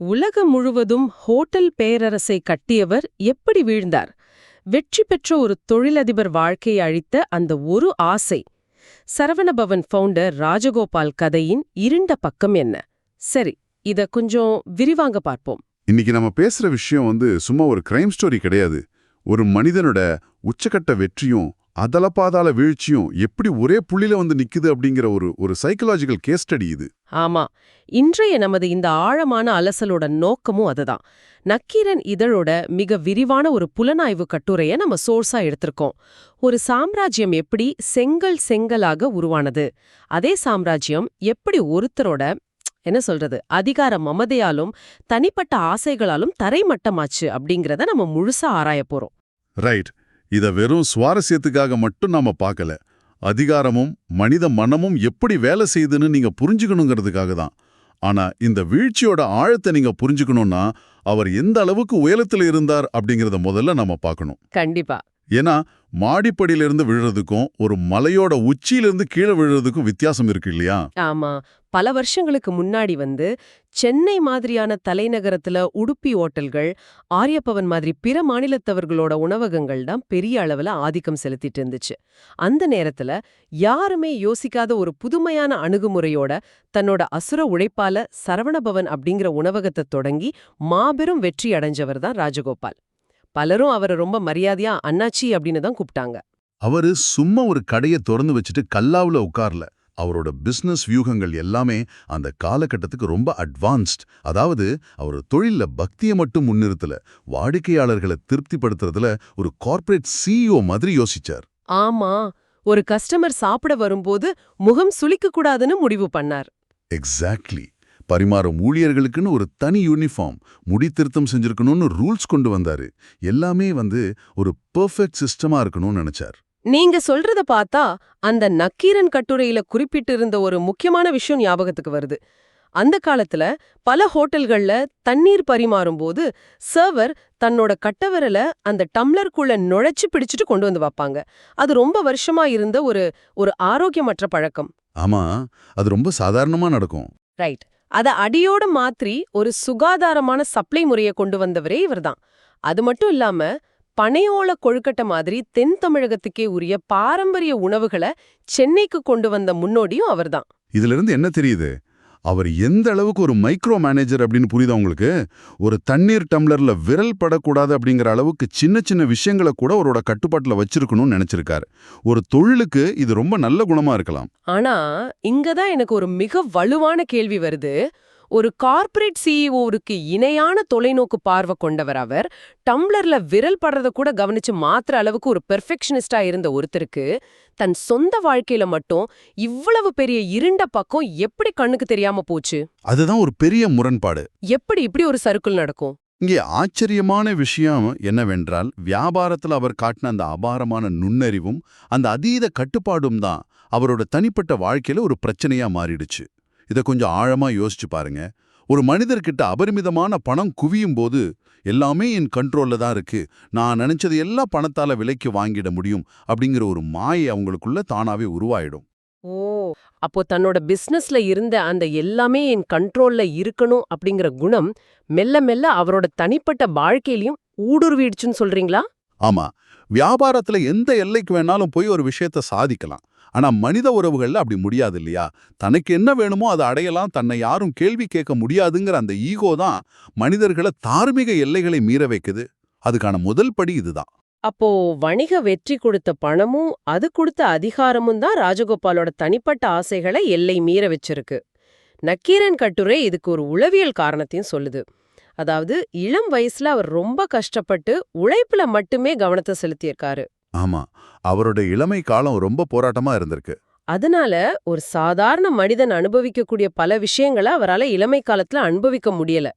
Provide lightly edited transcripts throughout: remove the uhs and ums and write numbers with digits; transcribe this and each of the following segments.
உலகம் முழுவதும் ஹோட்டல் பேரரசை கட்டியவர் எப்படி வீழ்ந்தார்? வெற்றி பெற்ற ஒரு தொழிலதிபர் வாழ்க்கையை அழித்த அந்த ஒரு ஆசை. சரவணபவன் ஃபவுண்டர் ராஜகோபால் கதையின் இருண்ட பக்கம் என்ன? சரி, இத கொஞ்சம் விரிவாங்க பார்ப்போம். இன்னைக்கு நம்ம பேசுற விஷயம் சும்மா ஒரு கிரைம் ஸ்டோரி கிடையாது. ஒரு மனிதனோட உச்சக்கட்ட வெற்றியும் அதலபாதாள வீழ்ச்சியும் எப்படி ஒரே புள்ளில நிக்குது அப்படிங்கிற ஒரு சைக்கலாஜிக்கல் கேஸ் ஸ்டடி இது. ஆமா, இன்றைய நமது இந்த ஆழமான அலசலோட நோக்கமும் அதுதான். நக்கீரன் இதழோட மிக விரிவான ஒரு புலனாய்வு கட்டுரையை நம்ம சோர்ஸா எடுத்திருக்கோம். ஒரு சாம்ராஜ்யம் எப்படி செங்கலாக உருவானது, அதே சாம்ராஜ்யம் எப்படி ஒருத்தரோட அதிகார மமதையாலும் தனிப்பட்ட ஆசைகளாலும் தரைமட்டமாச்சு அப்படிங்கறத நம்ம முழுசா ஆராய போறோம். ரைட். இத வெறும் சுவாரஸ்யத்துக்காக மட்டும் நாம பார்க்கல. அதிகாரமும் மனித மனமும் எப்படி வேலை செய்யுதுன்னு நீங்க புரிஞ்சுக்கணுங்கிறதுக்காக தான். ஆனா இந்த வீழ்ச்சியோட ஆழத்தை நீங்க புரிஞ்சுக்கணும்னா அவர் எந்த அளவுக்கு உயரத்துல இருந்தார் அப்படிங்கறத முதல்ல நாம பார்க்கணும். கண்டிப்பா. ஏன்னா மாடிப்படியிலிருந்து விழுறதுக்கும் ஒரு மலையோட உச்சியிலிருந்து கீழே விழுறதுக்கும் வித்தியாசம் இருக்கு இல்லையா? ஆமா, பல வருஷங்களுக்கு முன்னாடி சென்னை மாதிரியான தலைநகரத்துல உடுப்பி ஓட்டல்கள், ஆரியப்பவன் மாதிரி பிற மாநிலத்தவர்களோட உணவகங்கள் தான் பெரிய அளவுல ஆதிக்கம் செலுத்திட்டு இருந்துச்சு. அந்த நேரத்துல யாருமே யோசிக்காத ஒரு புதுமையான அணுகுமுறையோட தன்னோட அசுர உழைப்பால சரவணபவன் அப்படிங்கிற உணவகத்தை தொடங்கி மாபெரும் வெற்றி அடைஞ்சவர் தான் ராஜகோபால். பலரும் அவரை ரொம்ப மரியாதையா அண்ணாச்சி அப்படின்னு தான் கூப்பிட்டாங்க. அவரு சும்மா ஒரு கடையை திறந்து வச்சுட்டு கல்லாவுல உட்கார்ல. அவரோட பிசினஸ் வியூகங்கள் எல்லாமே அந்த காலகட்டத்துக்கு ரொம்ப அட்வான்ஸ்ட். அதாவது அவர் தொழில்ல பக்தியை மட்டும் முன்னிறுத்தல, வாடிக்கையாளர்களை திருப்திப்படுத்துறதுல ஒரு கார்ப்பரேட் சிஇஓ மாதிரி யோசிச்சார். ஆமா, ஒரு கஸ்டமர் சாப்பிட வரும்போது முகம் சுளிக்க கூடாதுன்னு முடிவு பண்ணார். எக்ஸாக்ட்லி. பரிமாறும் ஊழியர்களுக்குன்னு ஒரு தனி யூனிஃபார்ம், முடி திருத்தம் செஞ்சிருக்கணும்னு ரூல்ஸ் கொண்டு வந்தாரு. எல்லாமே ஒரு பெர்ஃபெக்ட் சிஸ்டமா இருக்கணும்னு நினைச்சார். நீங்க சொல்றத பார்த்தா அந்த நக்கீரன் கட்டுரையில குறிப்பிட்டிருந்த ஒரு முக்கியமான விஷயம் ஞாபகத்துக்கு வருது. அந்த காலத்துல பல ஹோட்டல்கள்ல தண்ணீர் பரிமாறும் போது சர்வர் தன்னோட கட்டவிரல அந்த டம்ளருக்குள்ள நுழைச்சு பிடிச்சிட்டு கொண்டு வந்து வைப்பாங்க. அது ரொம்ப வருஷமா இருந்த ஒரு ஆரோக்கியமற்ற பழக்கம். ஆமா, அது ரொம்ப சாதாரணமா நடக்கும். ரைட். அத அடியோட மாற்றி ஒரு சுகாதாரமான சப்ளை முறையை கொண்டு வந்தவரே இவர்தான். அது மட்டும் இல்லாம பனையோல கொழுக்கட்டை மாதிரி தென் தமிழகத்துக்கே உரிய பாரம்பரிய உணவுகளை சென்னைக்கு கொண்டு வந்த முன்னோடியும் அவர்தான். இதுல இருந்து என்ன தெரியுது? அவர் எந்த அளவுக்கு ஒரு மைக்ரோ மேனேஜர் அப்படின்னு புரியுதா உங்களுக்கு? ஒரு தண்ணீர் டம்ளர்ல விரல் படக்கூடாது அப்படிங்கிற அளவுக்கு சின்ன சின்ன விஷயங்களை கூட அவரோட கட்டுப்பாட்டுல வச்சிருக்கணும்னு நினைச்சிருக்காரு. ஒரு தொழிலுக்கு இது ரொம்ப நல்ல குணமா இருக்கலாம். ஆனா இங்கதான் எனக்கு ஒரு மிக வலுவான கேள்வி வருது. ஒரு கார்ப்பரேட் சிஇஓருக்கு இணையான தொலைநோக்கு பார்வை கொண்டவர் அவர். டம்ளர்ல விரல் படுறத கூட கவனிச்சு மாத்திர அளவுக்கு ஒரு பெர்ஃபெக்ஷனிஸ்டா இருந்த ஒருத்தருக்கு தன் சொந்த வாழ்க்கையில மட்டும் இவ்வளவு பெரிய இருண்ட பக்கம் எப்படி கண்ணுக்கு தெரியாம போச்சு? அதுதான் ஒரு பெரிய முரண்பாடு. எப்படி இப்படி ஒரு சர்க்கிள் நடக்கும்? இங்கே ஆச்சரியமான விஷயம் என்னவென்றால், வியாபாரத்தில் அவர் காட்டின அந்த அபாரமான நுண்ணறிவும் அந்த அதீத கட்டுப்பாடும் தான் அவரோட தனிப்பட்ட வாழ்க்கையில ஒரு பிரச்சனையா மாறிடுச்சு. இதை கொஞ்சம் ஆழமா யோசிச்சு பாருங்க. ஒரு மனிதர்கிட்ட அபரிமிதமான பணம் குவியும் போது எல்லாமே என் கண்ட்ரோல்ல தான் இருக்கு, நான் நினைச்சது எல்லாம் பணத்தால விலைக்கு வாங்கிட முடியும் அப்படிங்கிற ஒரு மாயை அவங்களுக்குள்ள தானாவே உருவாயிடும். ஓ, அப்போ தன்னோட பிசினஸ்ல இருந்த அந்த எல்லாமே என் கண்ட்ரோல்ல இருக்கணும் அப்படிங்கிற குணம் மெல்ல மெல்ல அவரோட தனிப்பட்ட வாழ்க்கையிலையும் ஊடுருவிடுச்சுன்னு சொல்றீங்களா? ஆமா, வியாபாரத்துல எந்த எல்லைக்கு வேணாலும் போய் ஒரு விஷயத்த சாதிக்கலாம். ஆனா மனித உறவுகள்ல அப்படி முடியாது இல்லையா? தனக்கு என்ன வேணுமோ அதை அடையலாம், தன்னை யாரும் கேள்வி கேட்க முடியாதுங்கிற அந்த ஈகோ தான் மனிதர்களை தார்மீக எல்லைகளை மீற வைக்குது. அதுக்கான முதல் படி இதுதான். அப்போ வணிக வெற்றி கொடுத்த பணமும் அது கொடுத்த அதிகாரமும் தான் ராஜகோபாலோட தனிப்பட்ட ஆசைகளை எல்லை மீற வச்சிருக்கு. நக்கீரன் கட்டுரை இதுக்கு ஒரு உளவியல் காரணத்தையும் சொல்லுது. அதாவது இளம் வயசுல அவர் ரொம்ப கஷ்டப்பட்டு உழைப்புல மட்டுமே கவனத்தை செலுத்தியிருக்காரு. ஆமா, அவரோட இளமை காலம் ரொம்ப போராட்டமா இருந்திருக்கு. அதனால ஒரு சாதாரண மனிதன் அனுபவிக்கக்கூடிய பல விஷயங்களை அவரால இளமை காலத்துல அனுபவிக்க முடியல.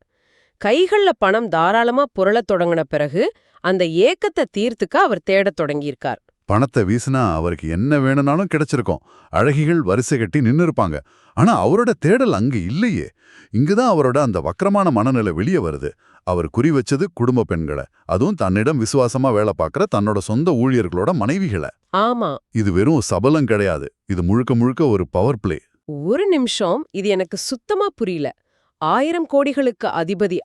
கைகள்ல பணம் தாராளமா புரளத் தொடங்கின பிறகு அந்த ஏக்கத்தை தீர்த்துக்க அவர் தேடத் தொடங்கியிருக்கார். பணத்தை வீசினா அவருக்கு என்ன வேணும்னாலும் கிடைச்சிருக்கும், அழகிகள் வரிசை கட்டி நின்னு இருப்பாங்க. ஆனா அவரோட தேடல் அங்க இல்லையே. இங்குதான் அவரோட அந்த வக்கரமான மனநிலை வெளியே வருது. அவர் குறி வச்சது குடும்ப பெண்களை, அதுவும் தன்னிடம் விசுவாசமா வேலை பார்க்கற தன்னோட சொந்த ஊழியர்களோட மனைவிகளை. ஆமா, இது வெறும் சபலம் கிடையாது, இது முழுக்க முழுக்க ஒரு பவர் பிளே. ஒரு நிமிஷம், இது எனக்கு சுத்தமா புரியல. 1000 கோடிகளுக்கு அதிபதி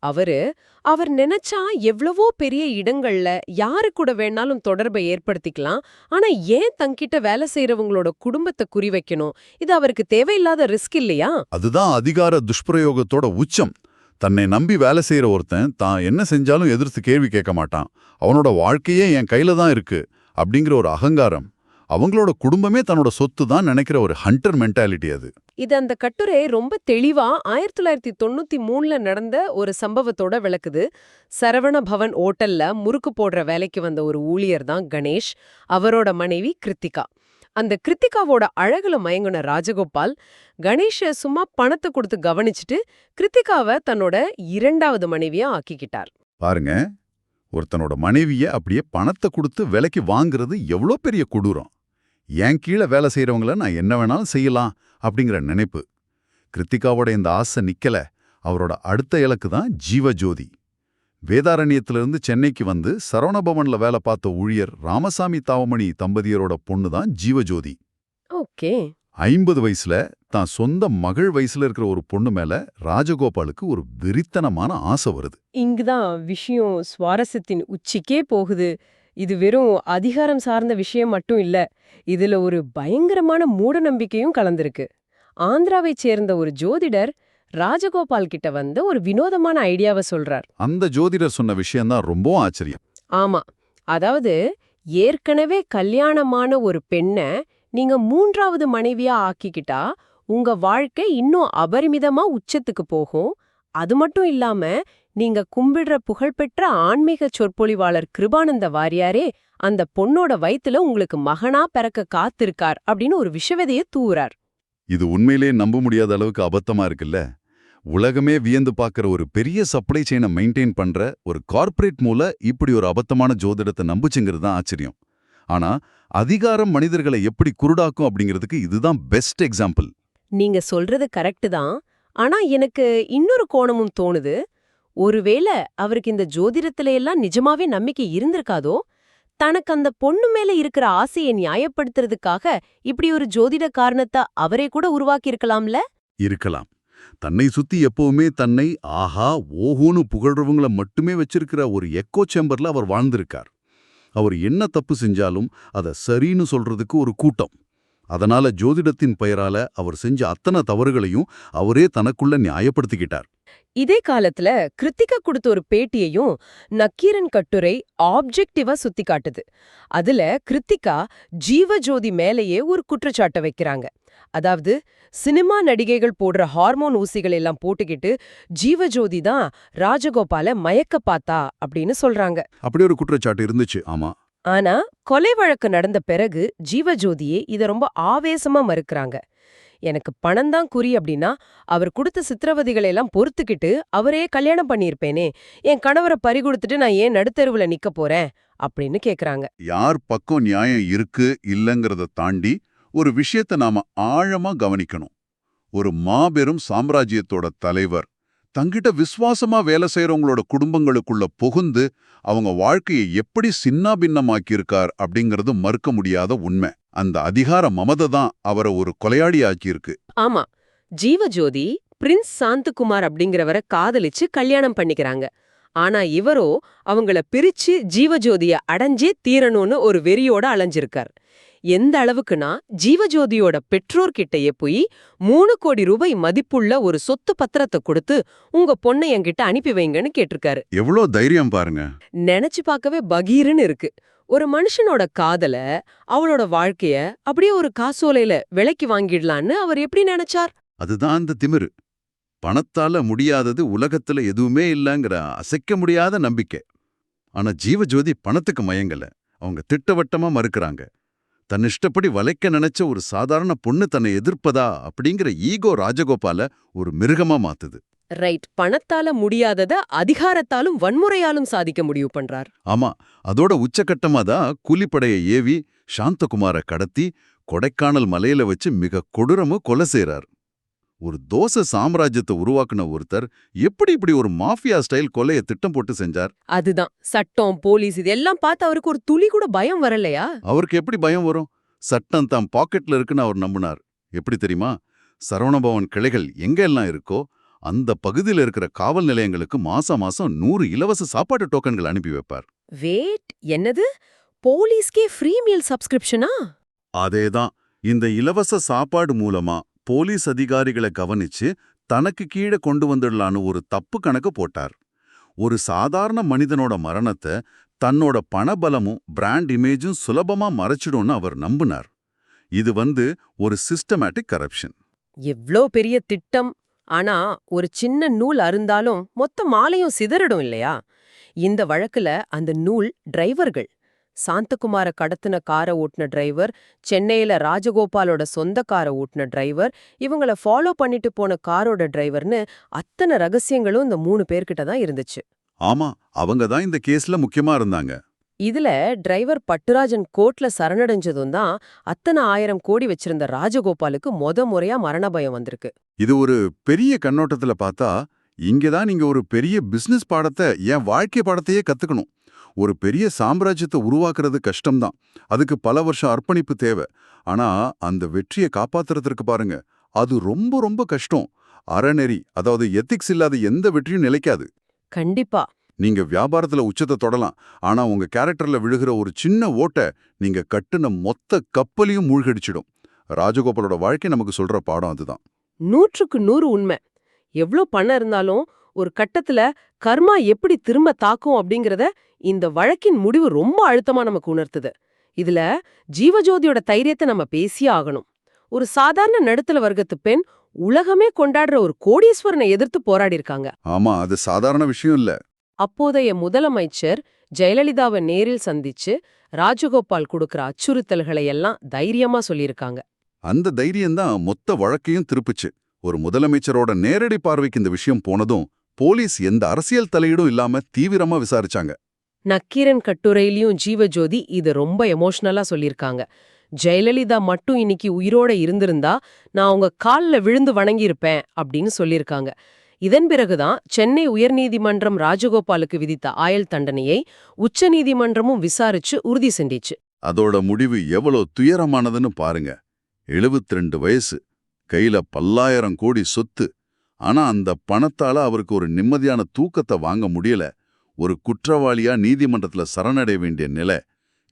அவர் நினைச்சா எவ்வளவோ பெரிய இடங்கள்ல யாரு கூட வேணாலும் தொடர்பை ஏற்படுத்திக்கலாம். ஆனா ஏன் தங்கிட்ட வேலை செய்யறவங்களோட குடும்பத்தை குறிவைக்கணும்? இது அவருக்கு தேவையில்லாத ரிஸ்க் இல்லையா? அதுதான் அதிகார துஷ்பிரயோகத்தோட உச்சம். தன்னை நம்பி வேலை செய்யற ஒருத்தன் தான் என்ன செஞ்சாலும் எதிர்த்து கேள்வி கேட்க மாட்டான். அவனோட வாழ்க்கையே என் கையில தான் இருக்கு அப்படிங்கிற ஒரு அகங்காரம். அவங்களோட குடும்பமே தன்னோட சொத்து தான் நினைக்கிற ஒரு ஹண்டர் மென்டாலிட்டி அது. இது அந்த கட்டுரை ரொம்ப தெளிவா 1993ல நடந்த ஒரு சம்பவத்தோட விளக்குது. சரவண பவன் ஓட்டல்ல முறுக்கு போடுற வேலைக்கு வந்த ஒரு ஊழியர் தான் கணேஷ். அவரோட மனைவி கிருத்திகா. அந்த கிருத்திகாவோட அழகுல மயங்குன ராஜகோபால் கணேஷ சும்மா பணத்தை கொடுத்து கவனிச்சுட்டு கிருத்திகாவை தன்னோட 2வது மனைவியா ஆக்கிக்கிட்டார். பாருங்க, ஒருத்தனோட மனைவிய அப்படியே பணத்தை கொடுத்து விலைக்கு வாங்குறது எவ்வளோ பெரிய கொடூரம். என் கீழே வேலை செய்யறவங்கள நான் என்ன வேணாலும் செய்யலாம் அப்படிங்கிற நினைப்பு. கிருத்திகாவோட இந்த ஆசை நிக்கல. அவரோட அடுத்த இலக்கு தான் ஜீவஜோதி. வேதாரண்யத்திலிருந்து சென்னைக்கு வந்து சரவணபவன்ல வேலை பார்த்த ஊழியர் ராமசாமி தாவமணி தம்பதியரோட பொண்ணு தான் ஜீவஜோதி. ஓகே. 50 வயசுல தான் சொந்த மகள் வயசுல இருக்கிற ஒரு பொண்ணு மேல ராஜகோபாலுக்கு ஒரு வெறித்தனமான ஆசை வருது. இங்குதான் விஷயம் சுவாரஸ்யத்தின் உச்சிக்கே போகுது. இது வெறும் அதிகாரம் சார்ந்த விஷயம் மட்டும் இல்ல. இதுல ஒரு பயங்கரமான மூட நம்பிக்கையும் கலந்திருக்கு. ஆந்திராவைச் சேர்ந்த ஒரு ஜோதிடர் ராஜகோபால் கிட்ட வந்து ஒரு வினோதமான ஐடியாவை சொல்றார். அந்த ஜோதிடர் சொன்ன விஷயம்தான் ரொம்ப ஆச்சரியம். ஆமா, அதாவது ஏற்கனவே கல்யாணமான ஒரு பெண்ண நீங்க 3வது மனைவியா ஆக்கிக்கிட்டா உங்க வாழ்க்கை இன்னும் அபரிமிதமா உச்சத்துக்கு போகும். அது மட்டும் இல்லாம நீங்க கும்பிடுற புகழ்பெற்ற ஆன்மீக சொற்பொழிவாளர் கிருபானந்த வாரியாரே அந்த பொண்ணோட வயித்துல உங்களுக்கு மகனா பிறக்க காத்திருக்கார் அப்படின்னு ஒரு விஷவதைய தூவுறார். இது உண்மையிலே நம்ப முடியாத அளவுக்கு அபத்தமா இருக்குல்ல. உலகமே வியந்து பார்க்குற ஒரு பெரிய சப்ளை செயினை மெயின்டைன் பண்ற ஒரு கார்ப்பரேட் மூல இப்படி ஒரு அபத்தமான ஜோதிடத்தை நம்புச்சுங்கிறது தான் ஆச்சரியம். ஆனா அதிகாரம் மனிதர்களை எப்படி குருடாக்கும் அப்படிங்கிறதுக்கு இதுதான் பெஸ்ட் எக்ஸாம்பிள். நீங்க சொல்றது கரெக்ட் தான். ஆனா எனக்கு இன்னொரு கோணமும் தோணுது. ஒருவேளை அவருக்கு இந்த ஜோதிடத்துல எல்லாம் நிஜமாவே நம்பிக்கை இருந்திருக்காதோ? தனக்கு அந்த பொண்ணு மேல இருக்கிற ஆசையை நியாயப்படுத்துறதுக்காக இப்படி ஒரு ஜோதிட காரணத்தை அவரே கூட உருவாக்கி இருக்கலாம்ல? இருக்கலாம். தன்னை சுத்தி எப்பவுமே தன்னை ஆஹா ஓஹோன்னு புகழ்றவங்கள மட்டுமே வச்சிருக்கிற ஒரு எக்கோ சேம்பர்ல அவர் வாழ்ந்திருக்கார். அவர் என்ன தப்பு செஞ்சாலும் அதை சரின்னு சொல்றதுக்கு ஒரு கூட்டம். அதனால ஜோதிடத்தின் பெயரால அவர் செஞ்ச அத்தனை தவறுகளையும் அவரே தனக்குள்ள நியாயப்படுத்திக்கிட்டார். இதே காலத்துல கிருத்திகா கொடுத்த ஒரு பேட்டியையும் நக்கீரன் கட்டுரை ஆப்ஜெக்டிவா சுத்தி காட்டுது. அதுல கிருத்திகா ஜீவஜோதி மேலேயே ஒரு குற்றச்சாட்டை வைக்கிறாங்க. அதாவது சினிமா நடிகைகள் போடுற ஹார்மோன் ஊசிகள் எல்லாம் போட்டுக்கிட்டு ஜீவஜோதி தான் ராஜகோபால மயக்க பார்த்தா அப்படின்னு சொல்றாங்க. அப்படி ஒரு குற்றச்சாட்டு இருந்துச்சு. ஆமா. ஆனா கொலை வழக்கு நடந்த பிறகு ஜீவஜோதியே இத ரொம்ப ஆவேசமா மறுக்கறாங்க. எனக்கு பணம்தான் குறி அப்படின்னா அவர் கொடுத்த சித்திரவதைகளை எல்லாம் பொறுத்துக்கிட்டு அவரே கல்யாணம் பண்ணியிருப்பேனே, என் கணவரை பறிகொடுத்துட்டு நான் ஏன் நடுத்தெருவுல நிக்க போறேன் அப்படின்னு கேக்குறாங்க. யார் பக்கம் நியாயம் இருக்கு இல்லங்கிறத தாண்டி ஒரு விஷயத்தை நாம ஆழமா கவனிக்கணும். ஒரு மாபெரும் சாம்ராஜ்யத்தோட தலைவர் தங்கிட்ட விசுவாசமா வேலை செய்யறவங்களோட குடும்பங்களுக்குள்ள புகுந்து அவங்க வாழ்க்கையை எப்படி சின்னாபின்னமாக்கியிருக்கார் அப்படிங்கிறது மறுக்க முடியாத உண்மை. அந்த அதிகார மமதை தான் அவரை ஒரு கொலையாளி ஆக்கியிருக்கு. ஆமா, ஜீவஜோதி பிரின்ஸ் சாந்தகுமார் அப்படிங்கிறவரை காதலிச்சு கல்யாணம் பண்ணிக்கிறாங்க. ஆனா இவரோ அவங்கள பிரிச்சு ஜீவஜோதிய அடைஞ்சே தீரணும்னு ஒரு வெறியோட அலைஞ்சிருக்கார். எந்த அளவுக்குனா ஜீவஜோதியோட பெற்றோர்கிட்டயே போய் 3 கோடி ரூபாய் மதிப்புள்ள ஒரு சொத்து பத்திரத்தை கொடுத்து உங்க பொண்ணை என்கிட்ட அனுப்பி வைங்கன்னு கேட்டிருக்காரு. எவ்வளோ தைரியம் பாருங்க. நினைச்சு பார்க்கவே பகீர்னு இருக்கு. ஒரு மனுஷனோட காதல, அவளோட வாழ்க்கைய அப்படியே ஒரு காசோலையில விலைக்கு வாங்கிடலான்னு அவர் எப்படி நினைச்சார்? அதுதான் அந்த திமிரு. பணத்தால முடியாதது உலகத்துல எதுவுமே இல்லங்கிற அசைக்க முடியாத நம்பிக்கை. ஆனா ஜீவஜோதி பணத்துக்கு மயங்கல. அவங்க திட்டவட்டமா மறுக்கிறாங்க. தன் இஷ்டப்படி வளைக்க நினைச்ச ஒரு சாதாரண பொண்ணு தன்னை எதிர்ப்பதா அப்படிங்கிற ஈகோ ராஜகோபால ஒரு மிருகமா மாத்துது. ரைட், பணத்தால முடியாதத அதிகாரத்தாலும் வன்முறையாலும் சாதிக்க முடிவு பண்றார். ஆமா, அதோட உச்சகட்டமா தான் கூலிப்படையை ஏவி சாந்தகுமார கடத்தி கொடைக்கானல் மலையில வச்சு மிக கொடூரமா கொலை செய்றார். ஒரு தோசை சாம்ராஜ்யத்தை உருவாக்குன ஒருத்தர் எப்படி இப்படி ஒரு மாஃபியா ஸ்டைல் கொலைய திட்டம் போட்டு செஞ்சார்? அதுதான் சட்டம், போலீஸ் இதெல்லாம் பார்த்து அவருக்கு ஒரு துளி கூட பயம் வரலையா? அவருக்கு எப்படி பயம் வரும்? சட்டம் தாம் பாக்கெட்ல இருக்குன்னு அவர் நம்பினார். எப்படி தெரியுமா? சரவணபவன் கிளைகள் எங்க எல்லாம் இருக்கோ அந்த பகுதியில் இருக்கிற காவல் நிலையங்களுக்கு மாசம் 100 இலவச சாப்பாட்டு டோக்கன்கள் அனுப்பி வைப்பார். வேட், என்னது? போலீஸ்க்கே ஃப்ரீ மீல் சப்ஸ்கிரிப்ஷனா? அதேதான். இந்த இலவச சாப்பாடு மூலமா போலீஸ் அதிகாரிகளை கவனிச்சு தனக்கு கீழே கொண்டு வந்துடலான்னு ஒரு தப்பு கணக்கு போட்டார். ஒரு சாதாரண மனிதனோட மரணத்தை தன்னோட பணபலமும் பிராண்ட் இமேஜும் சுலபமா மறைச்சிடும்னு அவர் நம்பினார். இது ஒரு சிஸ்டமேட்டிக் கரப்ஷன். எவ்ளோ பெரிய திட்டம்! ஆனா ஒரு சின்ன நூல் அறுந்தாலும் மொத்த மாலையும் சிதறடும் இல்லையா? இந்த வழக்குல அந்த நூல் டிரைவர்கள். சாந்தகுமார கடத்தின காரை ஓட்டுன டிரைவர், சென்னையில ராஜகோபாலோட சொந்த காரை ஓட்டுன டிரைவர், இவங்கள ஃபாலோ பண்ணிட்டு போன காரோட டிரைவர்னு அத்தனை ரகசியங்களும் இந்த 3 பேர்கிட்ட தான் இருந்துச்சு. ஆமா, அவங்க தான் இந்த கேஸ்ல முக்கியமா இருந்தாங்க. இதுல டிரைவர் பட்டுராஜன் கோர்ட்ல சரணடைஞ்சதும் தான் அத்தனை 1000 கோடி வச்சிருந்த ராஜகோபாலுக்கு முறையா மரண பயம் வந்திருக்கு. இது ஒரு பெரிய கண்ணோட்டத்துல பார்த்தா, இங்கதான் நீங்க ஒரு பெரிய பிசினஸ் பாடத்தை, என் வாழ்க்கை பாடத்தையே கத்துக்கணும். ஒரு பெரிய சாம்ராஜ்யத்தை உருவாக்குறது கஷ்டம்தான். அதுக்கு பல வருஷம் அர்ப்பணிப்பு தேவை. ஆனா அந்த வெற்றியை காப்பாத்துறதுக்கு பாருங்க, அது ரொம்ப ரொம்ப கஷ்டம். அறநெறி, அதாவது எத்திக்ஸ் இல்லாத எந்த வெற்றியும் நிலைக்காது. கண்டிப்பா. நீங்க வியாபாரத்துல உச்சத்தை தொடலாம், ஆனா உங்க கேரக்டர்ல விழுகிற ஒரு சின்ன ஓட்டை நீங்க கட்டுன மொத்த கப்பலையும் மூழ்கடிச்சிடும். ராஜகோபாலோட வாழ்க்கை நமக்கு சொல்ற பாடம் அதுதான். 100க்கு 100 உண்மை. எவ்ளோ பணம் இருந்தாலும் ஒரு கட்டத்துல கர்மா எப்படி திரும்ப தாக்கும் அப்படிங்கறத இந்த வழக்கின் முடிவு ரொம்ப அழுத்தமா நமக்கு உணர்த்துது. இதுல ஜீவஜோதியோட தைரியத்தை நம்ம பேசியே ஆகணும். ஒரு சாதாரண நடுத்தர வர்க்கத்து பெண் உலகமே கொண்டாடுற ஒரு கோடீஸ்வரனை எதிர்த்து போராடி இருக்காங்க. ஆமா, அது சாதாரண விஷயம் இல்ல. அப்போதைய முதலமைச்சர் ஜெயலலிதாவை நேரில் சந்திச்சு ராஜகோபால் கொடுக்கிற அச்சுறுத்தல்களை எல்லாம் தைரியமா சொல்லியிருக்காங்க. அந்த தைரியம்தான் மொத்த வழக்கையும் திருப்புச்சு. ஒரு முதலமைச்சரோட நேரடி பார்வைக்கு இந்த விஷயம் போனதும் போலீஸ் எந்த அரசியல் தலையீடும் இல்லாம தீவிரமா விசாரிச்சாங்க. நக்கீரன் கட்டுரையிலயும் ஜீவஜோதி இது ரொம்ப எமோஷனலா சொல்லியிருக்காங்க. ஜெயலலிதா மட்டும் இன்னைக்கு உயிரோட இருந்திருந்தா நான் அவங்க கால்ல விழுந்து வணங்கியிருப்பேன் அப்படின்னு சொல்லியிருக்காங்க. இதன் பிறகுதான் சென்னை உயர்நீதிமன்றம் ராஜகோபாலுக்கு விதித்த ஆயுள் தண்டனையை உச்சநீதிமன்றமும் விசாரிச்சு உறுதி செஞ்சிச்சு. அதோட முடிவு எவ்வளவு துயரமானதுன்னு பாருங்க. 72 வயசு, கையில பல்லாயிரம் கோடி சொத்து. ஆனா அந்த பணத்தால அவருக்கு ஒரு நிம்மதியான தூக்கத்தை வாங்க முடியல. ஒரு குற்றவாளியா நீதிமன்றத்துல சரணடைய வேண்டிய நிலை.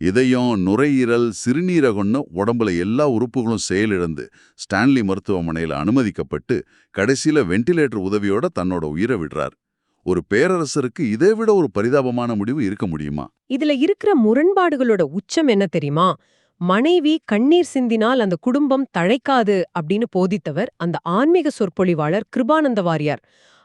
இதயம், நுரையீரல், சிறுநீரகம்னு உடம்புல எல்லா உறுப்புகளும் செயலிழந்து ஸ்டான்லி மருத்துவமனையில அனுமதிக்கப்பட்டு கடைசியில வெண்டிலேட்டர் உதவியோட தன்னோட உயிரை விடுறார். ஒரு பேரரசருக்கு இதைவிட ஒரு பரிதாபமான முடிவு இருக்க முடியுமா? இதுல இருக்கிற முரண்பாடுகளோட உச்சம் என்ன தெரியுமா? மனைவி கண்ணீர் சிந்தினால் அந்த குடும்பம் தழைக்காது அப்படின்னு போதித்தவர் அந்த ஆன்மீக சொற்பொழிவாளர் கிருபானந்த வாரியார்.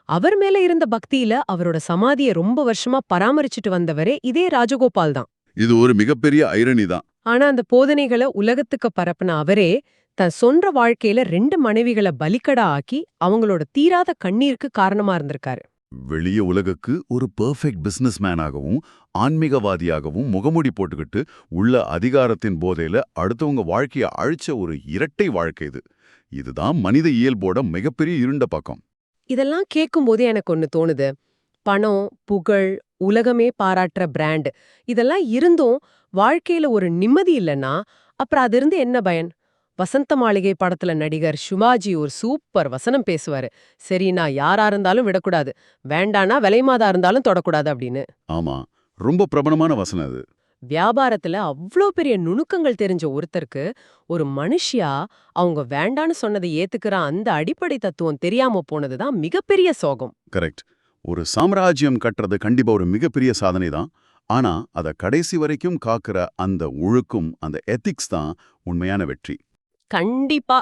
அவர் மேல இருந்த பக்தியில அவரோட சமாதியை ரொம்ப வருஷமா பராமரிச்சுட்டு வந்தவரே இதே ராஜகோபால் தான். இது ஒரு மிகப்பெரிய ஐரணி தான். ஆனா அந்த போதனைகளை உலகத்துக்கு பரப்புன அவரே தன் சொந்த வாழ்க்கையில 2 மனைவிகளை பலிக்கடா ஆக்கி அவங்களோட தீராத கண்ணீருக்கு காரணமா இருந்திருக்காரு. வெளிய உலகுக்கு ஒரு பெர்ஃபெக்ட் பிசினஸ் மேனாகவும் ஆன்மீகவாதியாகவும் முகமூடி போட்டுக்கிட்டு உள்ள அதிகாரத்தின் போதையில அடுத்தவங்க வாழ்க்கைய அழிச்ச ஒரு இரட்டை வாழ்க்கை இது. இதுதான் மனித இயல்போட மிகப்பெரிய இருண்ட பக்கம். இதெல்லாம் கேட்கும்போது எனக்கு ஒன்னு தோணுது. பணம், புகழ், உலகமே பாராட்டுற பிராண்ட் இதெல்லாம் இருந்தும் வாழ்க்கையில ஒரு நிம்மதி இல்லைன்னா அப்புறம் அது இருந்து என்ன பயன்? வசந்த மாளிகை படத்துல நடிகர் சிவாஜி ஒரு சூப்பர் வசனம் பேசுவாரு. சரி, நான் யாரா இருந்தாலும் விடக்கூடாது, வேண்டானா விலைமாதா இருந்தாலும் தொடக்கூடாது அப்படின்னு. ஆமா, ரொம்ப பிரபலமான வசனம் அது. வியாபாரத்துல அவ்ளோ பெரிய நுணுக்கங்கள் தெரிஞ்ச ஒருத்தருக்கு ஒரு மனுஷியா அவங்க வேண்டான்னு சொன்னதை ஏத்துக்கிற அந்த அடிப்படை தத்துவம் தெரியாம போனதுதான் மிகப்பெரிய சோகம். கரெக்ட். ஒரு சாம்ராஜ்யம் கட்டுறது கண்டிப்பா ஒரு மிகப்பெரிய சாதனை தான். ஆனா அத கடைசி வரைக்கும் காக்குற அந்த ஒழுக்கும், அந்த எத்திக்ஸ் தான் உண்மையான வெற்றி. கண்டிப்பா.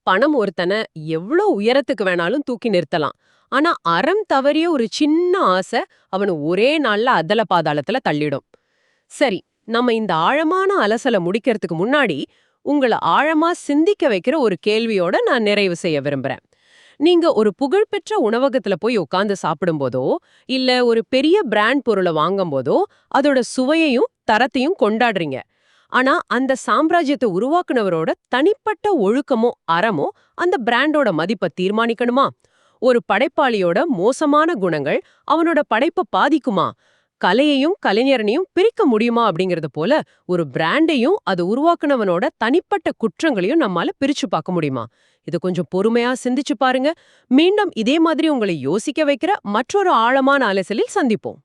பணம் ஒருத்தனை எவ்ளோ உயரத்துக்கு வேணாலும் தூக்கி நிறுத்தலாம். ஆனா அறம் தவறிய ஒரு சின்ன ஆசை அவனை ஒரே நாள்ல அதல பாதாளத்துல தள்ளிடும். சரி, நம்ம இந்த ஆழமான அலசலை முடிக்கிறதுக்கு முன்னாடி உங்களை ஆழமா சிந்திக்க வைக்கிற ஒரு கேள்வியோட நான் நிறைவு செய்ய விரும்புறேன். நீங்க ஒரு புகழ்பெற்ற உணவகத்துல போய் உட்கார்ந்து சாப்பிடும்போதோ இல்ல ஒரு பெரிய பிராண்ட் பொருளை வாங்கும்போதோ அதோட சுவையையும் தரத்தையும் கொண்டாடுறீங்க. ஆனா அந்த சாம்ராஜ்யத்தை உருவாக்குனவரோட தனிப்பட்ட ஒழுக்கமோ அறமோ அந்த பிராண்டோட மதிப்பை தீர்மானிக்கணுமா? ஒரு படைப்பாளியோட மோசமான குணங்கள் அவனோட படைப்பை பாதிக்குமா? கலையையும் கலைஞரனையும் பிரிக்க முடியுமா? அப்படிங்கறது போல ஒரு பிராண்டையும் அது உருவாக்குனவனோட தனிப்பட்ட குற்றங்களையும் நம்மால பிரிச்சு பார்க்க முடியுமா? இத கொஞ்சம் பொறுமையா சிந்திச்சு பாருங்க. மீண்டும் இதே மாதிரி உங்களை யோசிக்க வைக்கிற மற்றொரு ஆழமான அலசலில் சந்திப்போம்.